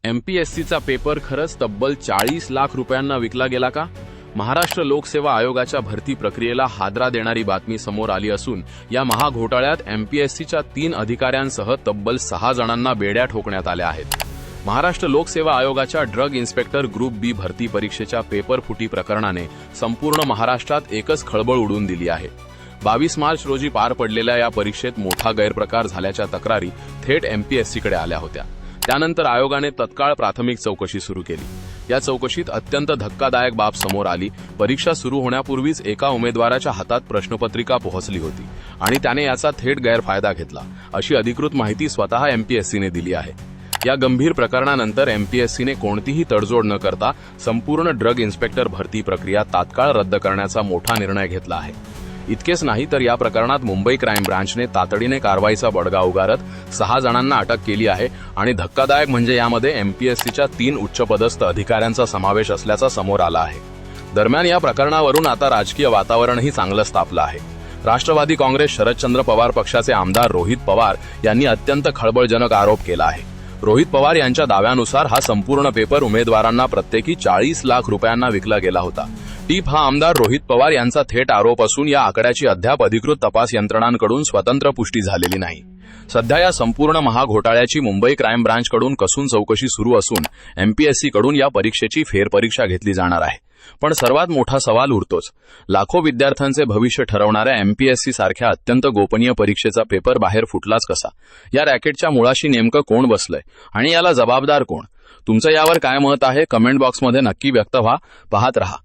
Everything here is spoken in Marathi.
एमपीएससीचा पेपर खरंच तब्बल 40 लाख रुपयांना विकला गेला का? महाराष्ट्र लोकसेवा आयोगाच्या भरती प्रक्रियेला हादरा देणारी बातमी समोर आली असून या महाघोटाळ्यात एमपीएससीच्या 3 अधिकाऱ्यांसह तब्बल 6 जणांना बेड्या ठोकण्यात आल्या आहेत. महाराष्ट्र लोकसेवा आयोगाच्या ड्रग इन्स्पेक्टर ग्रुप बी भरती परीक्षेच्या पेपर फुटी प्रकरणाने संपूर्ण महाराष्ट्रात एकच खळबळ उडवून दिली आहे. 22 मार्च रोजी पार पडलेल्या या परीक्षेत मोठा गैरप्रकार झाल्याच्या तक्रारी थेट एमपीएससीकडे आल्या होत्या. त्यानंतर आयोगाने तत्काळ प्राथमिक चौकशी सुरू केली. या चौकशीत अत्यंत धक्कादायक बाब समोर आली. परीक्षा सुरू होण्यापूर्वीच एका उमेदवाराच्या हातात प्रश्नपत्रिका पोहोचली होती आणि त्याने याचा थेट गैरफायदा घेतला, अशी अधिकृत माहिती स्वतः एमपीएससीने दिली आहे. या गंभीर प्रकरणानंतर एमपीएससीने कोणतीही तडजोड न करता संपूर्ण ड्रग इन्स्पेक्टर भरती प्रक्रिया तात्काळ रद्द करण्याचा मोठा निर्णय घेतला आहे. इतकेच नाही तर या प्रकरणात मुंबई क्राईम ब्रांचने तातडीने कारवाईचा बडगा उगारत 6 जणांना अटक केली आहे आणि धक्कादायक म्हणजे यामध्ये एमपीएससीच्या 3 उच्चपदस्थ अधिकाऱ्यांचा समावेश असल्याचा समोर आला आहे. दरम्यान या प्रकरणावरून आता राजकीय वातावरणही चांगलंच तापलं आहे. राष्ट्रवादी काँग्रेस शरदचंद्र पवार पक्षाचे आमदार रोहित पवार यांनी अत्यंत खळबळजनक आरोप केला आहे. रोहित पवार यांच्या दाव्यानुसार हा संपूर्ण पेपर उमेदवारांना प्रत्येकी 40 लाख रुपयांना विकला गेला होता. टीप हा आमदार रोहित पवार यांचा थेट आरोप असून या आकड्याची अद्याप अधिकृत तपास यंत्रणांकडून स्वतंत्र पुष्टी झालेली नाही. सध्या या संपूर्ण महाघोटाळ्याची मुंबई क्राईम ब्रांचकडून कसून चौकशी सुरू असून एमपीएससीकडून या परीक्षेची फेरपरीक्षा घेतली जाणार आहे. पण सर्वात मोठा सवाल उरतोच, लाखो विद्यार्थ्यांचे भविष्य ठरवणाऱ्या एमपीएससी सारख्या अत्यंत गोपनीय परीक्षेचा पेपर बाहेर फुटलाच कसा? या रॅकेटच्या मुळाशी नेमकं कोण बसलंय आणि याला जबाबदार कोण? तुमचं यावर काय मत आहे? कमेंट बॉक्समध्ये नक्की व्यक्त व्हा. पाहत रहा.